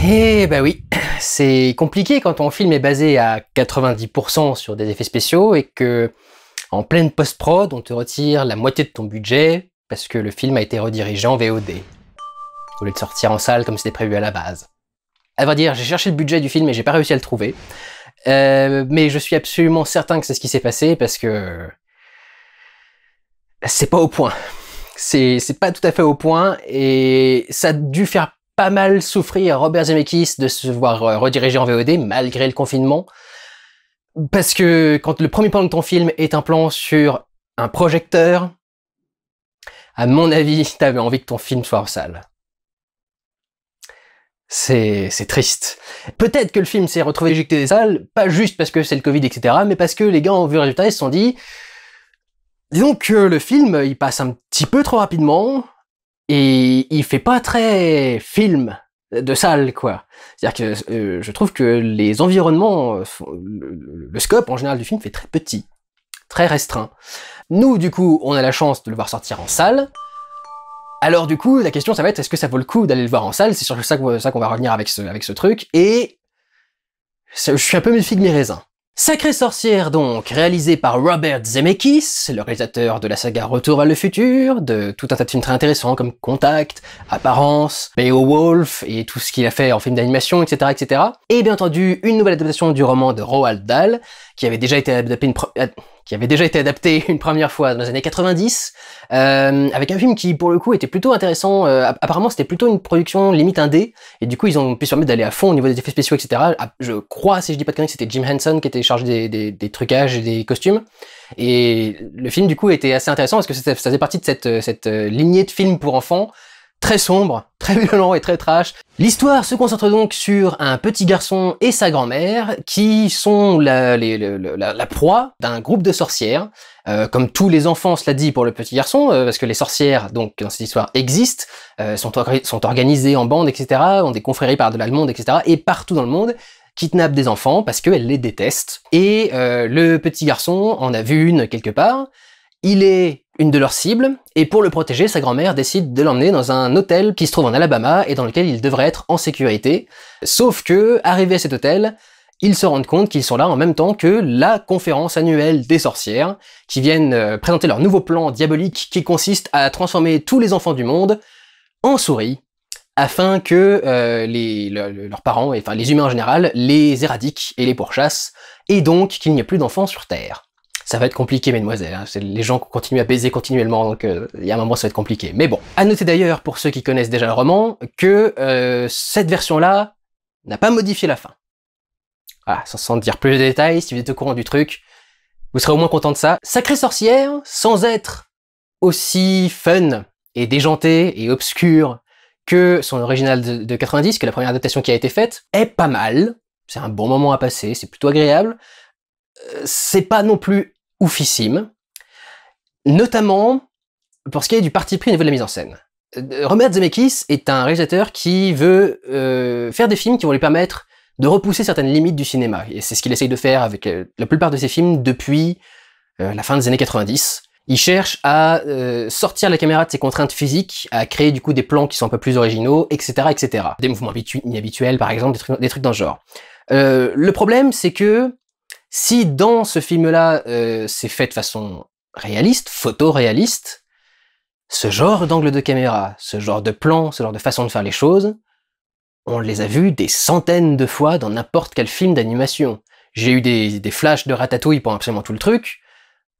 Eh bah oui, c'est compliqué quand ton film est basé à 90% sur des effets spéciaux et que, en pleine post-prod, on te retire la moitié de ton budget parce que le film a été redirigé en VOD, au lieu de sortir en salle comme c'était prévu à la base. À vrai dire, j'ai cherché le budget du film et j'ai pas réussi à le trouver. Mais je suis absolument certain que c'est ce qui s'est passé parce que c'est pas au point. C'est pas tout à fait au point et ça a dû faire pas mal souffrir Robert Zemeckis de se voir rediriger en VOD malgré le confinement. Parce que quand le premier plan de ton film est un plan sur un projecteur, à mon avis, t'avais envie que ton film soit en salle. C'est triste. Peut-être que le film s'est retrouvé éjecté des salles, pas juste parce que c'est le Covid, etc., mais parce que les gars ont vu le résultat et se sont dit, disons que le film, il passe un petit peu trop rapidement, et il fait pas très film de salle, quoi. C'est-à-dire que je trouve que les environnements, le scope en général du film fait très petit, très restreint. Nous, du coup, on a la chance de le voir sortir en salle. Alors du coup, la question ça va être, est-ce que ça vaut le coup d'aller le voir en salle? C'est sur ça qu'on va revenir avec ce truc, et je suis un peu mi-figue mi-raisin. Sacrée sorcière donc, réalisé par Robert Zemeckis, le réalisateur de la saga Retour vers le futur, de tout un tas de films très intéressants comme Contact, Apparence, Beowulf et tout ce qu'il a fait en film d'animation, etc., etc. Et bien entendu, une nouvelle adaptation du roman de Roald Dahl, qui avait déjà été adapté une première fois dans les années 90, avec un film qui, pour le coup, était plutôt intéressant. Apparemment, c'était plutôt une production limite indé, et du coup, ils ont pu se permettre d'aller à fond au niveau des effets spéciaux, etc. Je crois, si je dis pas de conneries, que c'était Jim Henson qui était chargé des trucages et des costumes. Et le film, du coup, était assez intéressant parce que ça faisait partie de cette lignée de films pour enfants, très sombre, très violent et très trash. L'histoire se concentre donc sur un petit garçon et sa grand-mère qui sont la proie d'un groupe de sorcières, comme tous les enfants, cela dit pour le petit garçon, parce que les sorcières, donc dans cette histoire, existent, sont organisées en bandes, etc., ont des confréries par-delà le monde, etc., et partout dans le monde, kidnappent des enfants parce qu'elles les détestent. Et le petit garçon en a vu une quelque part, il est une de leurs cibles, et pour le protéger, sa grand-mère décide de l'emmener dans un hôtel qui se trouve en Alabama et dans lequel il devrait être en sécurité. Sauf que, arrivé à cet hôtel, ils se rendent compte qu'ils sont là en même temps que la conférence annuelle des sorcières, qui viennent présenter leur nouveau plan diabolique qui consiste à transformer tous les enfants du monde en souris, afin que leurs parents, et enfin les humains en général, les éradiquent et les pourchassent, et donc qu'il n'y ait plus d'enfants sur Terre. Ça va être compliqué, mesdemoiselles, hein. Les gens continuent à baiser continuellement, donc il y a un moment ça va être compliqué. Mais bon, à noter d'ailleurs, pour ceux qui connaissent déjà le roman, que cette version-là n'a pas modifié la fin. Voilà, sans dire plus de détails, si vous êtes au courant du truc, vous serez au moins content de ça. Sacrée sorcière, sans être aussi fun et déjantée et obscure que son original de 90, que la première adaptation qui a été faite, est pas mal. C'est un bon moment à passer, c'est plutôt agréable. C'est pas non plus oufissime, notamment pour ce qui est du parti pris au niveau de la mise en scène. Robert Zemeckis est un réalisateur qui veut faire des films qui vont lui permettre de repousser certaines limites du cinéma, et c'est ce qu'il essaye de faire avec la plupart de ses films depuis la fin des années 90. Il cherche à sortir la caméra de ses contraintes physiques, à créer du coup des plans qui sont un peu plus originaux, etc., etc. Des mouvements inhabituels, par exemple, des trucs dans ce genre. Le problème, c'est que si dans ce film-là, c'est fait de façon réaliste, photoréaliste, ce genre d'angle de caméra, ce genre de plan, ce genre de façon de faire les choses, on les a vus des centaines de fois dans n'importe quel film d'animation. J'ai eu des flashs de Ratatouille pour absolument tout le truc,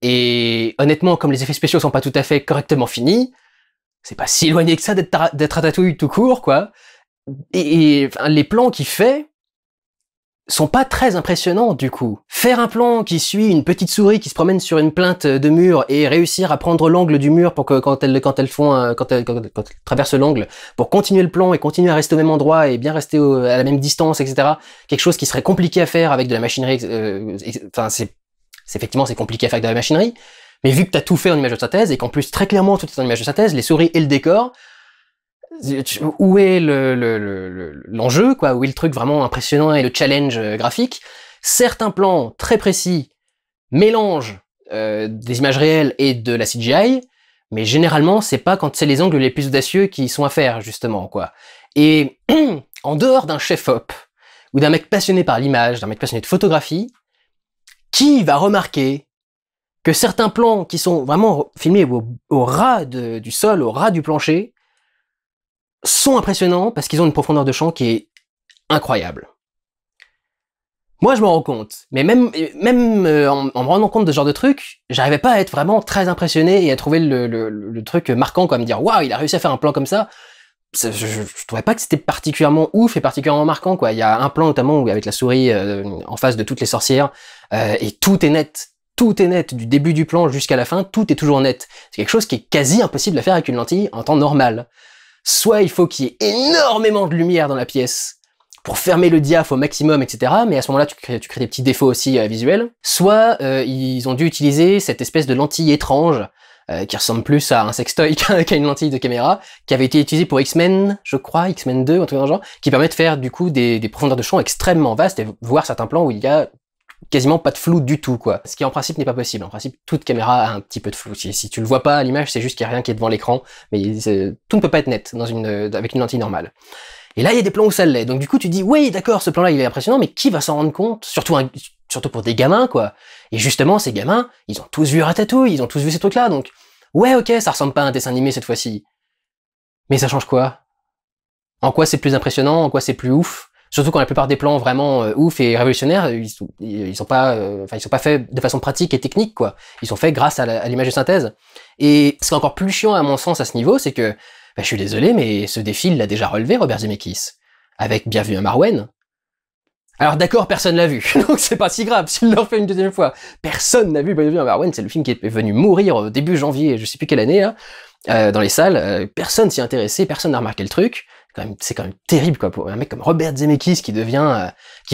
et honnêtement, comme les effets spéciaux sont pas tout à fait correctement finis, c'est pas si éloigné que ça d'être Ratatouille tout court, quoi. Et enfin, les plans qu'il fait sont pas très impressionnants du coup. Faire un plan qui suit une petite souris qui se promène sur une plinthe de mur et réussir à prendre l'angle du mur pour que quand elles traversent l'angle, pour continuer le plan et continuer à rester au même endroit et bien rester à la même distance, etc. Quelque chose qui serait compliqué à faire avec de la machinerie. Enfin, effectivement c'est compliqué à faire avec de la machinerie. Mais vu que t'as tout fait en image de synthèse et qu'en plus très clairement tout est en image de synthèse, les souris et le décor, où est l'enjeu, quoi, où est le truc vraiment impressionnant et le challenge graphique. Certains plans très précis mélangent des images réelles et de la CGI, Mais généralement, c'est pas quand c'est les angles les plus audacieux qui sont à faire, justement, quoi. Et en dehors d'un chef-op, ou d'un mec passionné par l'image, d'un mec passionné de photographie, qui va remarquer que certains plans qui sont vraiment filmés au ras du sol, au ras du plancher, sont impressionnants parce qu'ils ont une profondeur de champ qui est incroyable. Moi, je m'en rends compte, mais même en me rendant compte de ce genre de truc, j'arrivais pas à être vraiment très impressionné et à trouver le truc marquant, quoi, à me dire waouh, il a réussi à faire un plan comme ça. Je trouvais pas que c'était particulièrement ouf et particulièrement marquant, quoi. Il y a un plan notamment où avec la souris en face de toutes les sorcières et tout est net du début du plan jusqu'à la fin, tout est toujours net. C'est quelque chose qui est quasi impossible à faire avec une lentille en temps normal. Soit il faut qu'il y ait énormément de lumière dans la pièce pour fermer le diaph au maximum, etc. Mais à ce moment-là, tu crées des petits défauts aussi visuels. Soit ils ont dû utiliser cette espèce de lentille étrange qui ressemble plus à un sextoy qu'à une lentille de caméra, qui avait été utilisée pour X-Men, je crois, X-Men 2, un truc dans le genre, qui permet de faire du coup des profondeurs de champ extrêmement vastes et voir certains plans où il y a quasiment pas de flou du tout, quoi. Ce qui en principe n'est pas possible. En principe, toute caméra a un petit peu de flou. Si tu le vois pas à l'image, c'est juste qu'il y a rien qui est devant l'écran, mais tout ne peut pas être net avec une lentille normale. Et là, il y a des plans où ça l'est. Donc du coup, tu dis, oui, d'accord, ce plan-là, il est impressionnant, mais qui va s'en rendre compte? Surtout pour des gamins, quoi. Et justement, ces gamins, ils ont tous vu Ratatouille, ils ont tous vu ces trucs-là, donc ouais, ok, ça ressemble pas à un dessin animé cette fois-ci. Mais ça change quoi? En quoi c'est plus impressionnant? En quoi c'est plus ouf? Surtout quand la plupart des plans vraiment ouf et révolutionnaires, ils sont pas faits de façon pratique et technique, quoi. Ils sont faits grâce à l'image de synthèse. Et ce qui est encore plus chiant à mon sens à ce niveau, c'est que, je suis désolé, mais ce défi il l'a déjà relevé Robert Zemeckis, avec Bienvenue à Marwen. Alors d'accord, personne l'a vu, donc c'est pas si grave s'il le refait une deuxième fois. Personne n'a vu Bienvenue à Marwen, c'est le film qui est venu mourir début janvier, je sais plus quelle année, là, dans les salles. Personne s'y intéressait, personne n'a remarqué le truc. C'est quand même terrible, quoi, pour un mec comme Robert Zemeckis qui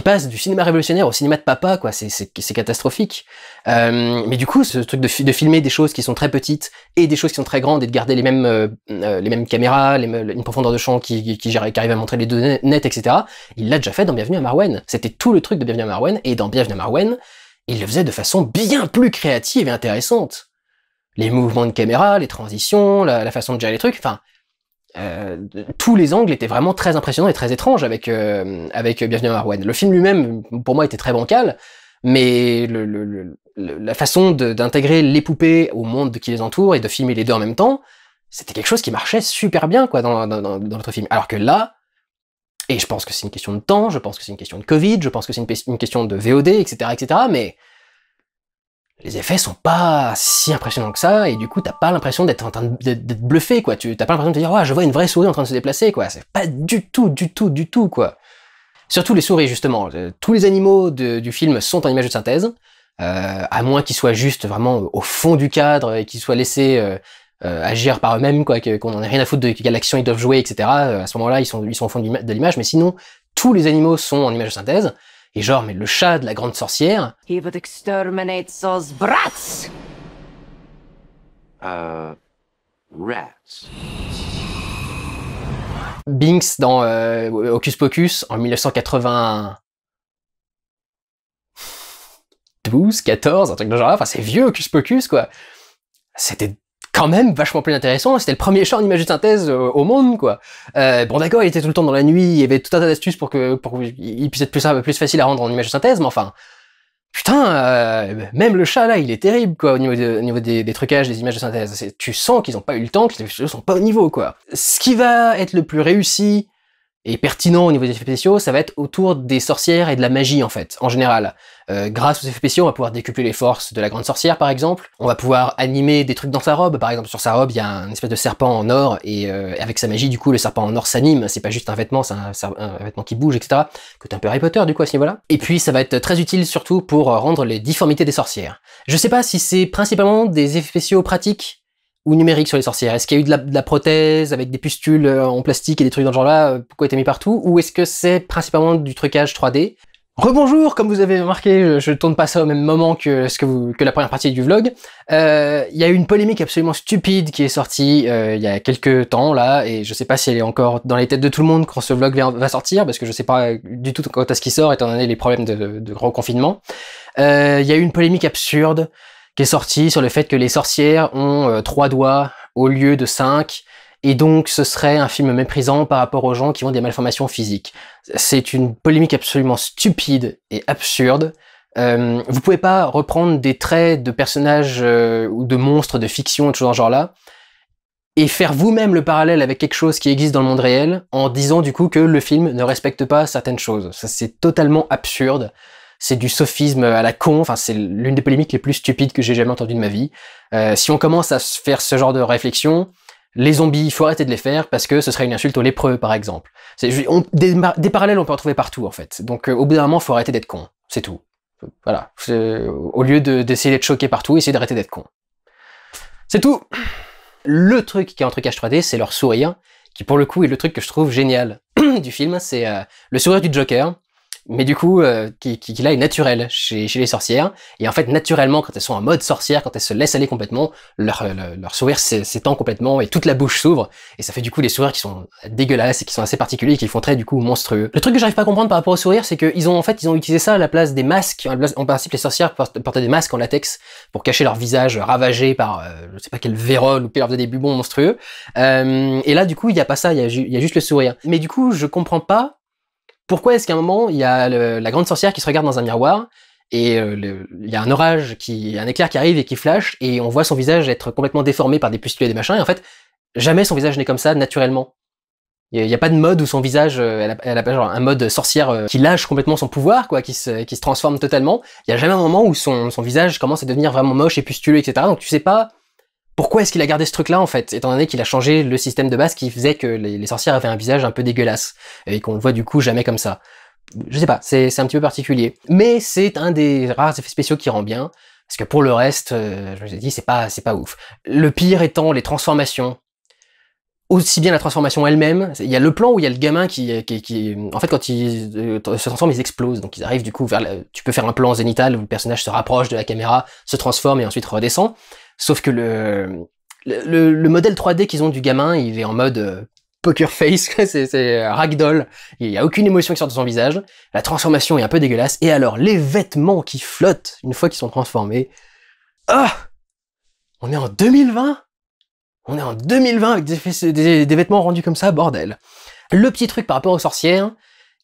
passe du cinéma révolutionnaire au cinéma de papa, quoi. C'est catastrophique. Mais du coup, ce truc de filmer des choses qui sont très petites et des choses qui sont très grandes et de garder les mêmes caméras, une profondeur de champ qui arrive à montrer les deux nets, etc. Il l'a déjà fait dans Bienvenue à Marwen. C'était tout le truc de Bienvenue à Marwen, et dans Bienvenue à Marwen, il le faisait de façon bien plus créative et intéressante. Les mouvements de caméra, les transitions, la façon de gérer les trucs, enfin, tous les angles étaient vraiment très impressionnants et très étranges avec Bienvenue à Marwen. Le film lui-même, pour moi, était très bancal, mais la façon d'intégrer les poupées au monde qui les entoure et de filmer les deux en même temps, c'était quelque chose qui marchait super bien, quoi, dans notre film. Alors que là, et je pense que c'est une question de temps, je pense que c'est une question de Covid, je pense que c'est une question de VOD, etc., mais les effets sont pas si impressionnants que ça, et du coup, t'as pas l'impression d'être en train d'être bluffé, quoi. T'as pas l'impression de te dire, ouais, je vois une vraie souris en train de se déplacer, quoi. C'est pas du tout, quoi. Surtout les souris, justement. Tous les animaux du film sont en image de synthèse, à moins qu'ils soient juste vraiment au fond du cadre et qu'ils soient laissés agir par eux-mêmes, quoi, qu'on en ait rien à foutre de quelle action ils doivent jouer, etc. À ce moment-là, ils sont au fond de l'image, mais sinon, tous les animaux sont en image de synthèse. Et genre, mais le chat de la grande sorcière... He would exterminate those brats! Rats. Binks dans Hocus Pocus, en 1992, 14, un truc de genre, enfin c'est vieux Hocus Pocus, quoi. C'était quand même vachement plus intéressant, c'était le premier chat en image de synthèse au monde, quoi. Bon d'accord, il était tout le temps dans la nuit, il y avait tout un tas d'astuces pour qu'il puisse être plus facile à rendre en image de synthèse, mais enfin, putain, même le chat là, il est terrible, quoi, au niveau des trucages, des images de synthèse. Tu sens qu'ils ont pas eu le temps, que les studios sont pas au niveau, quoi. Ce qui va être le plus réussi et pertinent au niveau des effets spéciaux, ça va être autour des sorcières et de la magie, en fait, en général. Grâce aux effets spéciaux, on va pouvoir décupler les forces de la grande sorcière, par exemple. On va pouvoir animer des trucs dans sa robe. Par exemple, sur sa robe, il y a un espèce de serpent en or, et avec sa magie, du coup, le serpent en or s'anime. C'est pas juste un vêtement, c'est un vêtement qui bouge, etc. Côté un peu Harry Potter, du coup, à ce niveau-là. Et puis, ça va être très utile, surtout, pour rendre les difformités des sorcières. Je sais pas si c'est principalement des effets spéciaux pratiques ou numérique sur les sorcières. Est-ce qu'il y a eu de la prothèse avec des pustules en plastique et des trucs dans ce genre-là, pourquoi été mis partout, ou est-ce que c'est principalement du trucage 3D? Rebonjour, comme vous avez remarqué, je tourne pas ça au même moment que la première partie du vlog. Il y a eu une polémique absolument stupide qui est sortie il y a quelques temps là, et je sais pas si elle est encore dans les têtes de tout le monde quand ce vlog va sortir, parce que je sais pas du tout quand est-ce qu'il sort, étant donné les problèmes de gros confinement. Il y a eu une polémique absurde qui est sortie sur le fait que les sorcières ont 3 doigts au lieu de 5, et donc ce serait un film méprisant par rapport aux gens qui ont des malformations physiques. C'est une polémique absolument stupide et absurde. Vous pouvez pas reprendre des traits de personnages ou de monstres de fiction et tout dans ce genre-là, et faire vous-même le parallèle avec quelque chose qui existe dans le monde réel, en disant du coup que le film ne respecte pas certaines choses. Ça, c'est totalement absurde. C'est du sophisme à la con, enfin c'est l'une des polémiques les plus stupides que j'ai jamais entendues de ma vie. Si on commence à faire ce genre de réflexion, les zombies, il faut arrêter de les faire parce que ce serait une insulte aux lépreux, par exemple. Des parallèles, on peut en trouver partout, en fait. Donc au bout d'un moment, il faut arrêter d'être con. C'est tout. Voilà. Au lieu d'essayer d'être choqué partout, essayez d'arrêter d'être con. C'est tout. Le truc qui est en trucage 3D, c'est leur sourire, qui pour le coup est le truc que je trouve génial du film, c'est le sourire du Joker, mais du coup, qui là est naturel chez les sorcières, et en fait, naturellement, quand elles sont en mode sorcière, quand elles se laissent aller complètement, leur sourire s'étend complètement, et toute la bouche s'ouvre, et ça fait du coup des sourires qui sont dégueulasses, et qui sont assez particuliers, et qui font très du coup monstrueux. Le truc que j'arrive pas à comprendre par rapport au sourire, c'est qu'ils ont utilisé ça à la place des masques. En principe, les sorcières portaient des masques en latex, pour cacher leur visage ravagé par, je sais pas quel vérole, ou qui leur faisait des bubons monstrueux, et là, du coup, il y a pas ça, il y a juste le sourire. Mais du coup, je comprends pas pourquoi est-ce qu'à un moment, il y a la grande sorcière qui se regarde dans un miroir, et il y a un orage, un éclair qui arrive et qui flash, et on voit son visage être complètement déformé par des pustules et des machins, et en fait, jamais son visage n'est comme ça, naturellement. Il y a pas de mode où son visage, elle a pas genre un mode sorcière qui lâche complètement son pouvoir, quoi, qui se transforme totalement. Il y a jamais un moment où son visage commence à devenir vraiment moche et pustuleux, etc. Donc tu sais pas pourquoi est-ce qu'il a gardé ce truc-là, en fait, étant donné qu'il a changé le système de base qui faisait que les sorcières avaient un visage un peu dégueulasse, et qu'on le voit du coup jamais comme ça. Je sais pas, c'est un petit peu particulier. Mais c'est un des rares effets spéciaux qui rend bien, parce que pour le reste, je vous ai dit, c'est pas ouf. Le pire étant les transformations. Aussi bien la transformation elle-même, il y a le plan où il y a le gamin qui en fait, quand il se transforme, ils explosent, donc ils arrivent du coup tu peux faire un plan zénital où le personnage se rapproche de la caméra, se transforme et ensuite redescend. Sauf que le modèle 3D qu'ils ont du gamin, il est en mode poker face, c'est ragdoll. Il y a aucune émotion qui sort de son visage. La transformation est un peu dégueulasse. Et alors, les vêtements qui flottent une fois qu'ils sont transformés. Ah! On est en 2020? On est en 2020 avec des vêtements rendus comme ça, bordel. Le petit truc par rapport aux sorcières,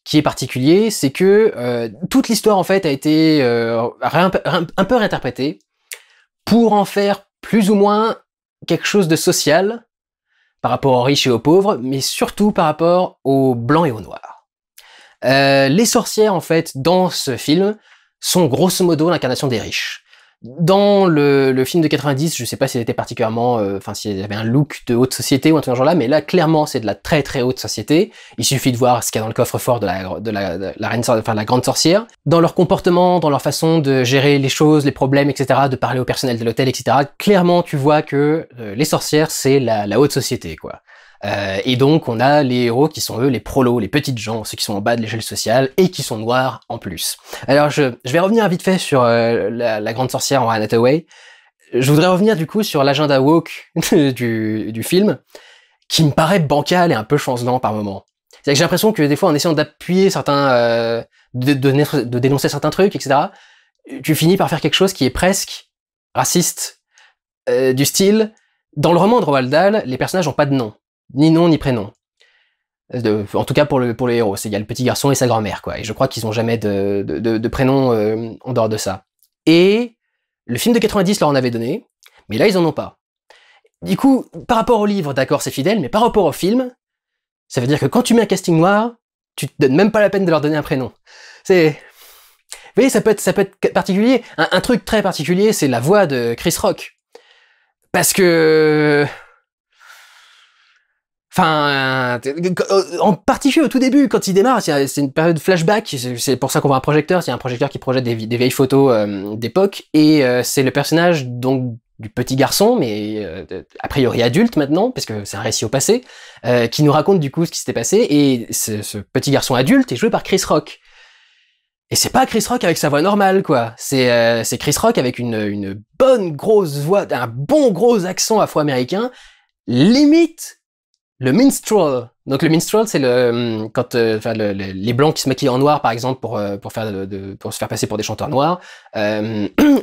qui est particulier, c'est que toute l'histoire en fait a été un peu réinterprétée pour en faire plus ou moins quelque chose de social par rapport aux riches et aux pauvres, mais surtout par rapport aux blancs et aux noirs. Les sorcières, en fait, dans ce film, sont grosso modo l'incarnation des riches. Dans le film de 90, je sais pas s'il était particulièrement, enfin s'il y avait un look de haute société ou un truc dans ce genre-là, mais là clairement c'est de la très très haute société. Il suffit de voir ce qu'il y a dans le coffre-fort de la reine, enfin la grande sorcière, dans leur comportement, dans leur façon de gérer les choses, les problèmes, etc., de parler au personnel de l'hôtel, etc. Clairement tu vois que les sorcières c'est la haute société, quoi. Et donc on a les héros qui sont eux les prolos, les petites gens, ceux qui sont en bas de l'échelle sociale et qui sont noirs en plus. Alors je vais revenir vite fait sur la grande sorcière en Anne Hathaway. Je voudrais revenir du coup sur l'agenda woke du film, qui me paraît bancal et un peu chancelant par moment. C'est que j'ai l'impression que des fois en essayant d'appuyer certains, de dénoncer certains trucs, etc., tu finis par faire quelque chose qui est presque raciste, du style, dans le roman de Roald Dahl, les personnages n'ont pas de nom. Ni nom ni prénom. En tout cas pour les héros, il y a le petit garçon et sa grand-mère, quoi. Et je crois qu'ils ont jamais de prénom en dehors de ça. Et le film de 90 leur en avait donné, mais là ils en ont pas. Du coup, par rapport au livre, d'accord, c'est fidèle, mais par rapport au film, ça veut dire que quand tu mets un casting noir, tu te donnes même pas la peine de leur donner un prénom. Vous voyez, ça peut être particulier. Un truc très particulier, c'est la voix de Chris Rock. Parce que... Enfin, en particulier au tout début, quand il démarre, c'est une période flashback, c'est pour ça qu'on voit un projecteur, c'est un projecteur qui projette des vieilles photos d'époque, et c'est le personnage donc du petit garçon, mais a priori adulte maintenant, parce que c'est un récit au passé, qui nous raconte du coup ce qui s'était passé, et ce petit garçon adulte est joué par Chris Rock. Et c'est pas Chris Rock avec sa voix normale, quoi. C'est Chris Rock avec une bonne grosse voix, un bon gros accent afro-américain, limite le minstrel Donc le minstrel, c'est quand enfin, les blancs qui se maquillent en noir, par exemple, pour se faire passer pour des chanteurs noirs,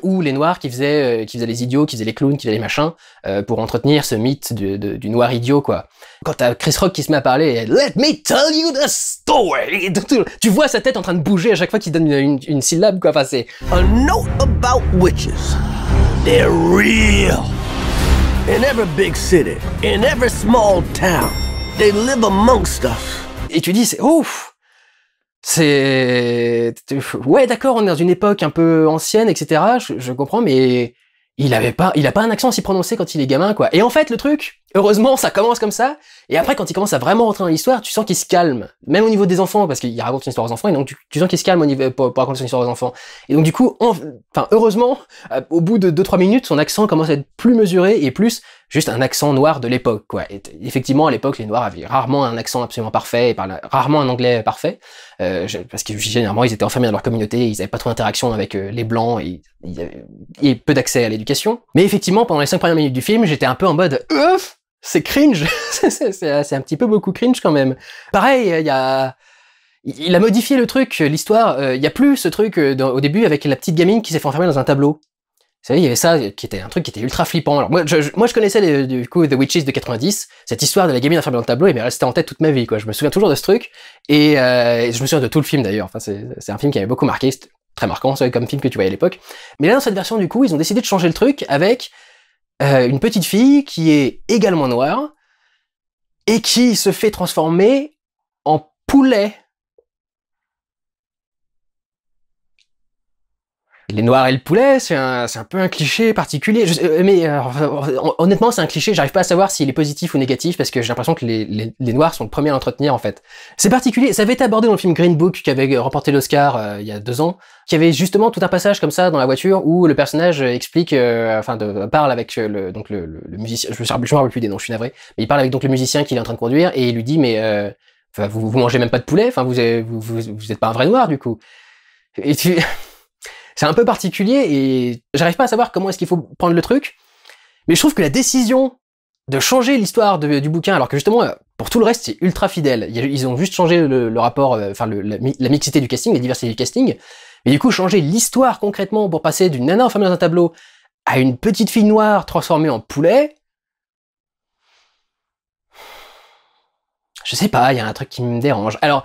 ou les noirs qui faisaient les idiots, qui faisaient les clowns, qui faisaient les machins, pour entretenir ce mythe du noir idiot, quoi. Quand t'as Chris Rock qui se met à parler, Let me tell you the story, tu vois sa tête en train de bouger à chaque fois qu'il donne une syllabe, quoi. Enfin, c'est A note about witches. They're real. In every big city, in every small town, they live amongst us. Et tu dis, c'est ouf, ouais, d'accord, on est dans une époque un peu ancienne, etc. Je comprends, mais il a pas un accent si prononcé quand il est gamin, quoi. Et en fait, le truc, heureusement, ça commence comme ça. Et après, quand il commence à vraiment rentrer dans l'histoire, tu sens qu'il se calme. Même au niveau des enfants, parce qu'il raconte une histoire aux enfants, et donc tu sens qu'il se calme au niveau, pour raconter son histoire aux enfants. Et donc, du coup, heureusement, au bout de 2-3 minutes, son accent commence à être plus mesuré et plus juste un accent noir de l'époque, quoi. Et effectivement, à l'époque, les noirs avaient rarement un accent absolument parfait et parlaient rarement un anglais parfait, parce que généralement, ils étaient enfermés dans leur communauté, ils avaient pas trop d'interaction avec les blancs, et il y avait peu d'accès à l'éducation. Mais effectivement, pendant les 5 premières minutes du film, j'étais un peu en mode c'est cringe, c'est un petit peu beaucoup cringe quand même. Pareil, il a modifié le truc, l'histoire, il y a plus ce truc au début avec la petite gamine qui s'est fait enfermer dans un tableau. Vous savez, il y avait ça, qui était un truc qui était ultra flippant. Alors moi, je connaissais du coup The Witches de 90, cette histoire de la gamine enfermée dans le tableau, et m'est restée en tête toute ma vie, quoi. Je me souviens toujours de ce truc, et je me souviens de tout le film d'ailleurs. Enfin, c'est un film qui m'avait beaucoup marqué, c'était très marquant, c'est comme film que tu voyais à l'époque. Mais là, dans cette version, du coup, ils ont décidé de changer le truc avec une petite fille qui est également noire, et qui se fait transformer en poulet. Les noirs et le poulet, c'est un peu un cliché particulier. Mais honnêtement, c'est un cliché. J'arrive pas à savoir s'il est positif ou négatif parce que j'ai l'impression que les noirs sont le premier à l'entretenir en fait. C'est particulier. Ça avait été abordé dans le film Green Book qui avait remporté l'Oscar il y a 2 ans, qui avait justement tout un passage comme ça dans la voiture où le personnage explique, parle avec le musicien. Je me rappelle plus des noms. Je suis navré. Mais il parle avec donc le musicien qu'il est en train de conduire et il lui dit mais vous mangez même pas de poulet. Enfin vous êtes pas un vrai noir du coup. Et c'est un peu particulier et j'arrive pas à savoir comment est-ce qu'il faut prendre le truc, mais je trouve que la décision de changer l'histoire du bouquin, alors que justement, pour tout le reste, c'est ultra fidèle. Ils ont juste changé le rapport, la mixité du casting, la diversité du casting, mais du coup, changer l'histoire concrètement pour passer d'une nana enfermée dans un tableau à une petite fille noire transformée en poulet, je sais pas, il y a un truc qui me dérange. Alors,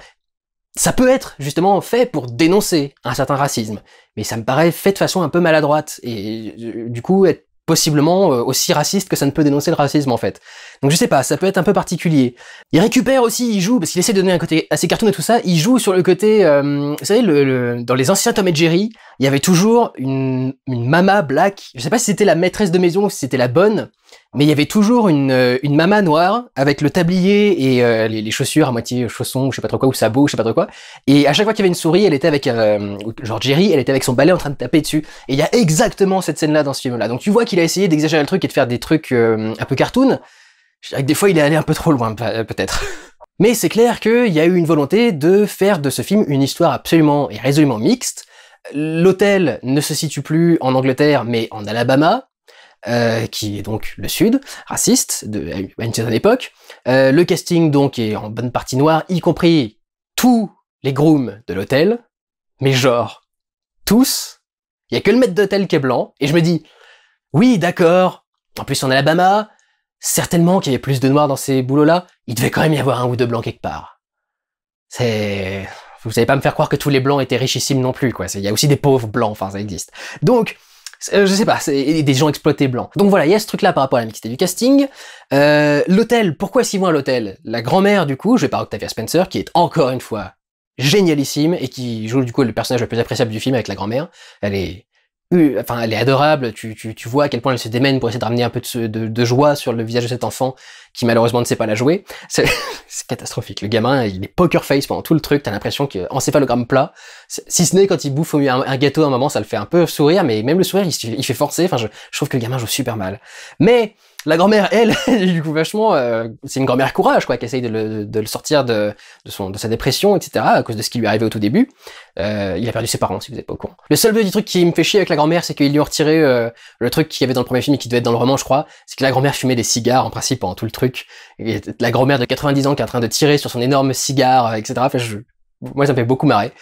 ça peut être justement fait pour dénoncer un certain racisme, mais ça me paraît fait de façon un peu maladroite, et du coup être possiblement aussi raciste que ça ne peut dénoncer le racisme en fait. Donc je sais pas, ça peut être un peu particulier. Il récupère aussi, il joue, parce qu'il essaie de donner un côté assez cartoon et tout ça, il joue sur le côté, vous savez, dans les anciens Tom et Jerry, il y avait toujours une mama black, je sais pas si c'était la maîtresse de maison ou si c'était la bonne, mais il y avait toujours une mama noire avec le tablier et les chaussures à moitié chaussons ou je sais pas trop quoi, ou sabots, je sais pas trop quoi. Et à chaque fois qu'il y avait une souris, elle était avec genre Jerry, elle était avec son balai en train de taper dessus. Et il y a exactement cette scène-là dans ce film-là. Donc tu vois qu'il a essayé d'exagérer le truc et de faire des trucs un peu cartoon. Je dirais que des fois il est allé un peu trop loin, peut-être. Mais c'est clair qu'il y a eu une volonté de faire de ce film une histoire absolument et résolument mixte. L'hôtel ne se situe plus en Angleterre, mais en Alabama. Qui est donc le Sud, raciste, à une certaine époque. Le casting donc est en bonne partie noir, y compris tous les grooms de l'hôtel, mais genre, tous. Il y a que le maître d'hôtel qui est blanc, et je me dis, oui, d'accord, en plus en Alabama, certainement qu'il y avait plus de noirs dans ces boulots-là, il devait quand même y avoir un ou deux blancs quelque part. Vous savez pas me faire croire que tous les blancs étaient richissimes non plus, quoi. Il y a aussi des pauvres blancs, enfin ça existe. Donc, je sais pas, c'est des gens exploités blancs. Donc voilà, il y a ce truc-là par rapport à la mixité du casting. L'hôtel, pourquoi s'ils vont à l'hôtel? La grand-mère, du coup, jouée par Octavia Spencer, qui est encore une fois génialissime et qui joue du coup le personnage le plus appréciable du film avec la grand-mère. Elle est adorable, tu vois à quel point elle se démène pour essayer de ramener un peu de joie sur le visage de cet enfant qui malheureusement ne sait pas la jouer. C'est catastrophique. Le gamin, il est poker face pendant tout le truc, t'as l'impression qu'encéphalogramme plat. Si ce n'est quand il bouffe un gâteau à un moment, ça le fait un peu sourire, mais même le sourire, il fait forcer. Enfin, je trouve que le gamin joue super mal. Mais La grand-mère, elle, du coup, vachement, c'est une grand-mère courage, quoi, qui essaye de le sortir de sa dépression, etc., à cause de ce qui lui est arrivé au tout début. Il a perdu ses parents, si vous êtes pas au courant. Le seul petit truc qui me fait chier avec la grand-mère, c'est qu'ils lui ont retiré le truc qu'il y avait dans le premier film et qui devait être dans le roman, je crois, c'est que la grand-mère fumait des cigares, en principe, pendant tout le truc. Et la grand-mère de 90 ans qui est en train de tirer sur son énorme cigare, etc., enfin, moi, ça me fait beaucoup marrer.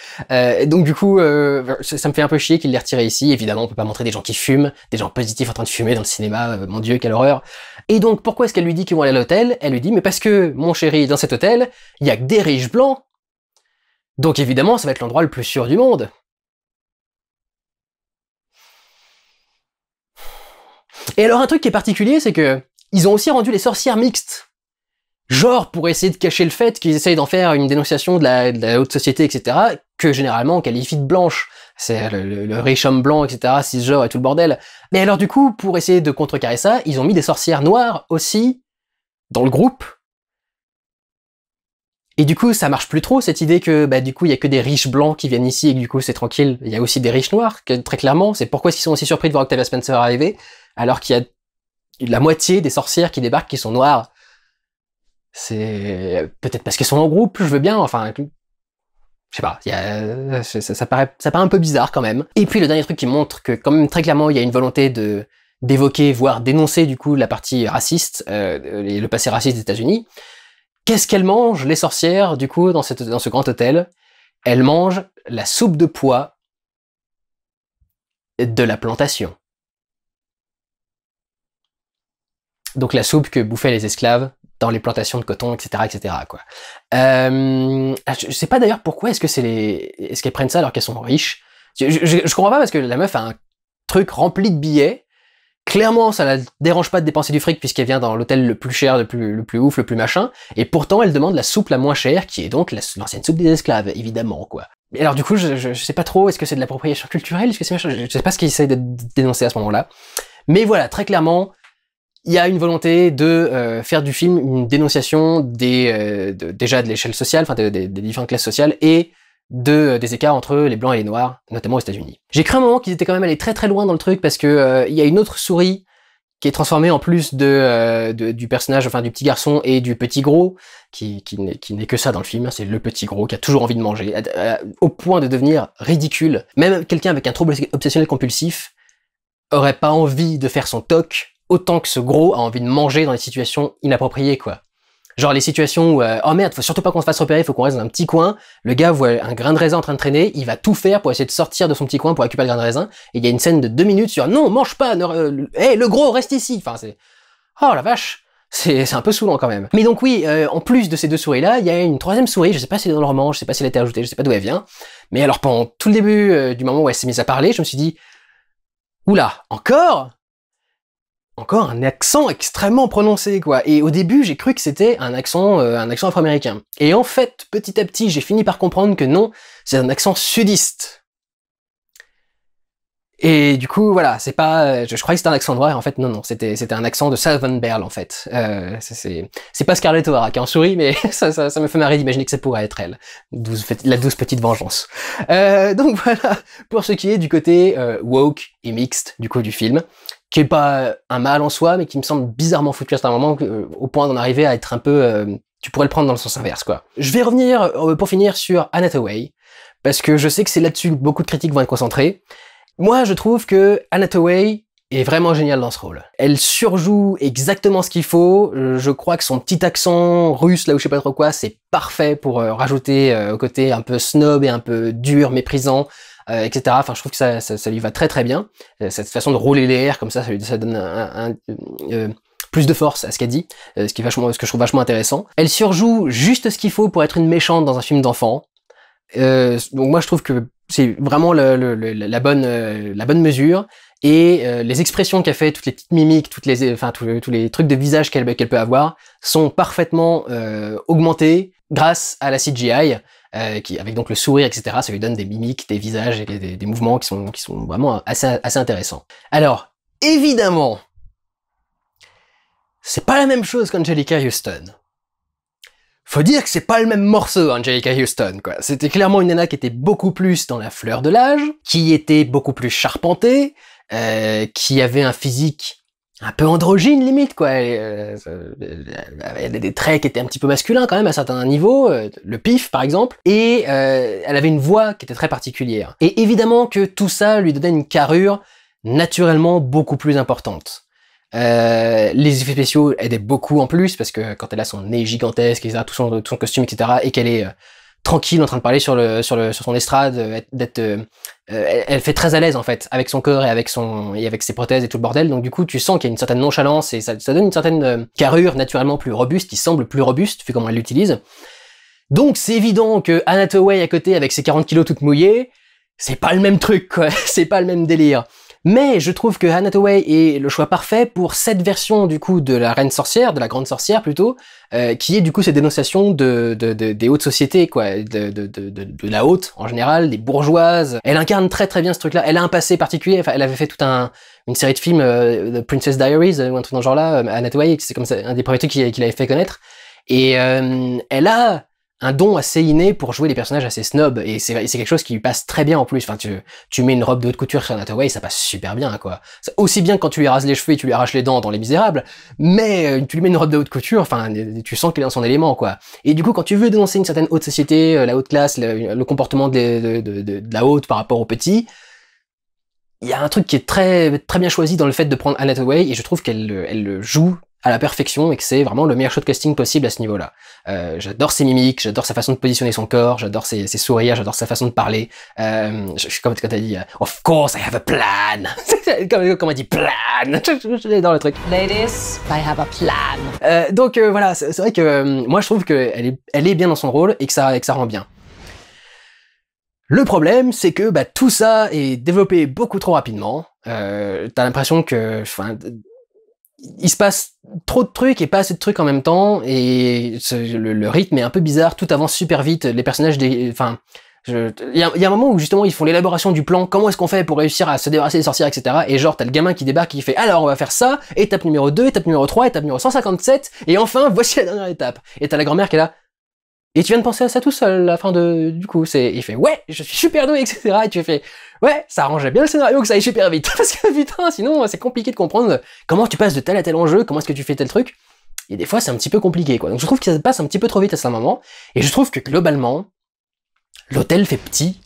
Donc du coup, ça me fait un peu chier qu'il l'ait retiré ici. Évidemment, on peut pas montrer des gens qui fument, des gens positifs en train de fumer dans le cinéma. Mon Dieu, quelle horreur. Et donc, pourquoi est-ce qu'elle lui dit qu'ils vont aller à l'hôtel? Elle lui dit, mais parce que, mon chéri, dans cet hôtel, il y a que des riches blancs. Donc évidemment, ça va être l'endroit le plus sûr du monde. Et alors, un truc qui est particulier, c'est que ils ont aussi rendu les sorcières mixtes. Genre pour essayer de cacher le fait qu'ils essayent d'en faire une dénonciation de la haute société, etc., que généralement on qualifie de blanche. C'est le riche homme blanc, etc., cisgenre et tout le bordel. Mais alors du coup, pour essayer de contrecarrer ça, ils ont mis des sorcières noires aussi dans le groupe. Et du coup, ça marche plus trop, cette idée que, bah, du coup, il y a que des riches blancs qui viennent ici et que du coup, c'est tranquille. Il y a aussi des riches noirs, très clairement. C'est pourquoi ils sont aussi surpris de voir Octavia Spencer arriver, alors qu'il y a la moitié des sorcières qui débarquent qui sont noires. C'est peut-être parce qu'elles sont en groupe, je veux bien, enfin, je sais pas, ça paraît un peu bizarre quand même. Et puis le dernier truc qui montre que quand même très clairement il y a une volonté d'évoquer, voire dénoncer du coup la partie raciste, et le passé raciste des États-Unis. Qu'est-ce qu'elles mangent les sorcières du coup dans ce grand hôtel? Elles mangent la soupe de pois de la plantation. Donc la soupe que bouffaient les esclaves dans les plantations de coton, etc., etc., quoi. Je sais pas d'ailleurs pourquoi est-ce qu'elles prennent ça alors qu'elles sont riches. Je comprends pas parce que la meuf a un truc rempli de billets. Clairement, ça la dérange pas de dépenser du fric puisqu'elle vient dans l'hôtel le plus cher, le plus ouf, le plus machin. Et pourtant, elle demande la soupe la moins chère, qui est donc l'ancienne soupe des esclaves, évidemment, quoi. Et alors du coup, je sais pas trop, est-ce que c'est de l'appropriation culturelle, est-ce que c'est machin, je sais pas ce qu'ils essayent de dénoncer à ce moment-là. Mais voilà, très clairement, il y a une volonté de faire du film une dénonciation déjà de l'échelle sociale, enfin des différentes classes sociales, et des écarts entre les blancs et les noirs, notamment aux États-Unis. J'ai cru un moment qu'ils étaient quand même allés très très loin dans le truc parce que il y a une autre souris qui est transformée en plus du personnage, enfin du petit garçon et du petit gros, qui n'est que ça dans le film. C'est le petit gros qui a toujours envie de manger, au point de devenir ridicule. Même quelqu'un avec un trouble obsessionnel compulsif aurait pas envie de faire son toc autant que ce gros a envie de manger dans des situations inappropriées, quoi. Genre les situations où oh merde, faut surtout pas qu'on se fasse repérer, faut qu'on reste dans un petit coin, le gars voit un grain de raisin en train de traîner, il va tout faire pour essayer de sortir de son petit coin pour récupérer le grain de raisin, et il y a une scène de 2 minutes sur non, mange pas, le gros reste ici, enfin c'est... Oh la vache, c'est un peu saoulant quand même. Mais donc oui, en plus de ces 2 souris là, il y a une 3e souris, je sais pas si elle est dans le roman, je sais pas si elle a été ajoutée, je sais pas d'où elle vient, mais alors pendant tout le début du moment où elle s'est mise à parler, je me suis dit oula, encore un accent extrêmement prononcé, quoi. Et au début, j'ai cru que c'était un accent afro-américain. Et en fait, petit à petit, j'ai fini par comprendre que non, c'est un accent sudiste. Et du coup, voilà, c'est pas, je croyais que c'était un accent noir, et en fait, non, c'était un accent de Southern Belle, en fait. C'est pas Scarlett O'Hara qui en sourit, mais ça me fait marrer d'imaginer que ça pourrait être elle. La douce petite vengeance. Donc voilà, pour ce qui est du côté woke et mixte, du coup, du film, qui est pas un mal en soi, mais qui me semble bizarrement foutu à un moment, au point d'en arriver à être un peu... tu pourrais le prendre dans le sens inverse, quoi. Je vais revenir, pour finir, sur Anne Hathaway, parce que je sais que c'est là-dessus que beaucoup de critiques vont être concentrées. Moi, je trouve que Anne Hathaway est vraiment géniale dans ce rôle. Elle surjoue exactement ce qu'il faut. Je crois que son petit accent russe, là où je sais pas trop quoi, c'est parfait pour rajouter au côté un peu snob et un peu dur, méprisant, etc. Enfin, je trouve que ça lui va très très bien. Cette façon de rouler les airs comme ça donne plus de force à ce qu'elle dit, ce que je trouve vachement intéressant. Elle surjoue juste ce qu'il faut pour être une méchante dans un film d'enfant. Donc moi, je trouve que c'est vraiment la bonne mesure. Et les expressions qu'elle fait, toutes les petites mimiques, tous les trucs de visage qu'elle peut avoir, sont parfaitement augmentés grâce à la CGI, qui avec donc le sourire, etc. Ça lui donne des mimiques, des visages et des mouvements qui sont vraiment assez intéressants. Alors, évidemment, c'est pas la même chose qu'Angelica Houston. Faut dire que c'est pas le même morceau, Angelica Houston, quoi. C'était clairement une nana qui était beaucoup plus dans la fleur de l'âge, qui était beaucoup plus charpentée, qui avait un physique un peu androgyne limite, quoi. Elle a des traits qui étaient un petit peu masculins quand même à certains niveaux, le pif par exemple, et elle avait une voix qui était très particulière. Et évidemment que tout ça lui donnait une carrure naturellement beaucoup plus importante. Les effets spéciaux aidaient beaucoup en plus, parce que quand elle a son nez gigantesque, etc., tout son costume, etc., et qu'elle est tranquille en train de parler sur son estrade, elle fait très à l'aise en fait avec son corps et avec ses prothèses et tout le bordel. Donc du coup tu sens qu'il y a une certaine nonchalance et ça donne une certaine carrure naturellement plus robuste, qui semble plus robuste vu comment elle l'utilise. Donc c'est évident que Anne Hathaway à côté avec ses 40 kilos toute mouillée, c'est pas le même truc quoi, c'est pas le même délire. Mais je trouve que Anne Hathaway est le choix parfait pour cette version du coup de la reine sorcière, de la grande sorcière plutôt, qui est du coup cette dénonciation des hautes sociétés, quoi, de la haute en général, des bourgeoises. Elle incarne très très bien ce truc-là. Elle a un passé particulier. Enfin, elle avait fait toute une série de films, The Princess Diaries ou un truc dans ce genre-là. Anne Hathaway, c'est comme ça un des premiers trucs qu'il avait fait connaître. Et elle a un don assez inné pour jouer des personnages assez snobs, et c'est quelque chose qui lui passe très bien en plus. Enfin, tu mets une robe de haute couture sur Anne Hathaway, ça passe super bien, quoi. Aussi bien quand tu lui rases les cheveux et tu lui arraches les dents dans Les Misérables, mais tu lui mets une robe de haute couture, enfin, tu sens qu'elle est dans son élément, quoi. Et du coup, quand tu veux dénoncer une certaine haute société, la haute classe, le comportement de la haute par rapport aux petits, il y a un truc qui est très très bien choisi dans le fait de prendre Anne Hathaway, et je trouve qu'elle le joue à la perfection et que c'est vraiment le meilleur show de casting possible à ce niveau-là. J'adore ses mimiques, j'adore sa façon de positionner son corps, j'adore ses sourires, j'adore sa façon de parler. Je suis comme quand t'as dit of course I have a plan. comme elle dit plan. J'adore le truc. Ladies, I have a plan. Donc voilà, c'est vrai que moi je trouve que elle est bien dans son rôle et que ça rend bien. Le problème, c'est que tout ça est développé beaucoup trop rapidement. T'as l'impression que, il se passe trop de trucs et pas assez de trucs en même temps, et le rythme est un peu bizarre, tout avance super vite, les personnages il y a un moment où justement ils font l'élaboration du plan, comment est-ce qu'on fait pour réussir à se débarrasser des sorcières, etc. Et genre t'as le gamin qui débarque qui fait alors on va faire ça, étape numéro 2, étape numéro 3, étape numéro 157, et enfin voici la dernière étape. Et t'as la grand-mère qui est là, et tu viens de penser à ça tout seul, la fin du coup, il fait ouais, je suis super doué, etc. Et tu fais ouais, ça arrangeait bien le scénario que ça aille super vite, parce que putain, sinon c'est compliqué de comprendre comment tu passes de tel à tel enjeu, comment est-ce que tu fais tel truc, et des fois c'est un petit peu compliqué, quoi. Donc je trouve que ça passe un petit peu trop vite à ce moment, et je trouve que globalement, l'hôtel fait petit.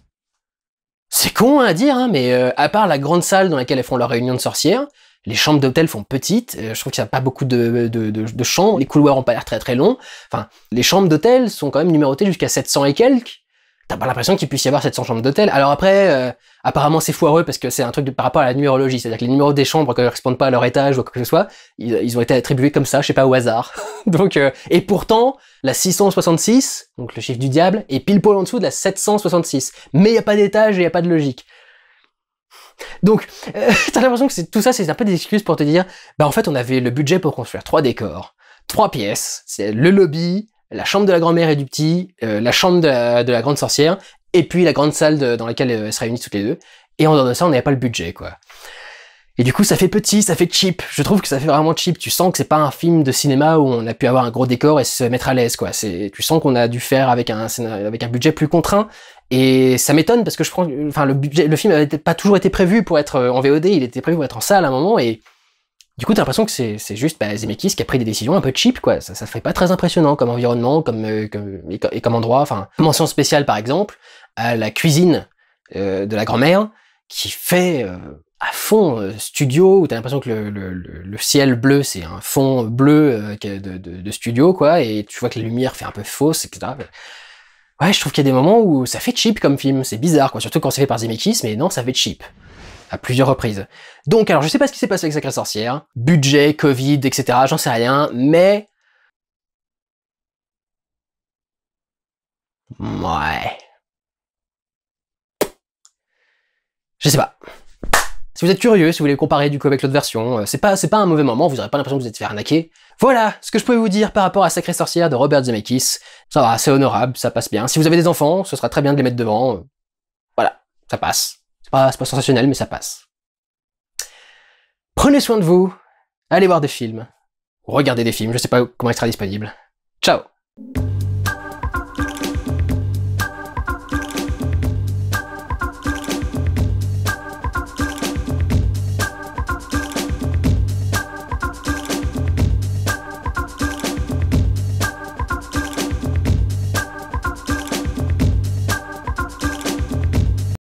C'est con à dire, hein, mais à part la grande salle dans laquelle elles font leur réunion de sorcières, les chambres d'hôtel font petites, je trouve qu'il n'y a pas beaucoup de chambres, les couloirs ont pas l'air très très longs, enfin, les chambres d'hôtel sont quand même numérotées jusqu'à 700 et quelques. T'as pas l'impression qu'il puisse y avoir 700 chambres d'hôtel. Alors après, apparemment c'est foireux parce que c'est un truc par rapport à la numérologie, c'est-à-dire que les numéros des chambres ne correspondent pas à leur étage ou quoi que ce soit, ils ont été attribués comme ça, je sais pas, au hasard. Donc, et pourtant, la 666, donc le chiffre du diable, est pile poil en dessous de la 766. Mais il n'y a pas d'étage et il n'y a pas de logique. Donc, t'as l'impression que tout ça, c'est un peu des excuses pour te dire, en fait, on avait le budget pour construire 3 décors, 3 pièces, c'est le lobby, la chambre de la grand-mère et du petit, la chambre de la grande sorcière, et puis la grande salle dans laquelle elles se réunissent toutes les deux. Et en dehors de ça, on n'avait pas le budget, quoi. Et du coup, ça fait petit, ça fait cheap. Je trouve que ça fait vraiment cheap. Tu sens que c'est pas un film de cinéma où on a pu avoir un gros décor et se mettre à l'aise, quoi. Tu sens qu'on a dû faire avec un budget plus contraint. Et ça m'étonne parce que le film avait pas toujours été prévu pour être en VOD, il était prévu pour être en salle à un moment, et du coup, t'as l'impression que c'est juste Zemeckis qui a pris des décisions un peu cheap, quoi. Ça fait pas très impressionnant comme environnement, comme endroit. Enfin, mention spéciale, par exemple, à la cuisine de la grand-mère, qui fait à fond studio, où t'as l'impression que le ciel bleu, c'est un fond bleu de studio, quoi, et tu vois que la lumière fait un peu fausse, etc. Ouais, je trouve qu'il y a des moments où ça fait cheap comme film, c'est bizarre, quoi, surtout quand c'est fait par Zemeckis, mais non, ça fait cheap. À plusieurs reprises. Donc, alors, je sais pas ce qui s'est passé avec Sacrée Sorcière, budget, Covid, etc., j'en sais rien, mais... Ouais... Je sais pas. Si vous êtes curieux, si vous voulez comparer du coup avec l'autre version, c'est pas un mauvais moment, vous aurez pas l'impression que vous êtes fait arnaquer. Voilà ce que je pouvais vous dire par rapport à Sacrée Sorcière de Robert Zemeckis. Ça va, c'est honorable, ça passe bien. Si vous avez des enfants, ce sera très bien de les mettre devant. Voilà, ça passe. C'est pas sensationnel, mais ça passe. Prenez soin de vous, allez voir des films, regardez des films, je sais pas comment il sera disponible. Ciao!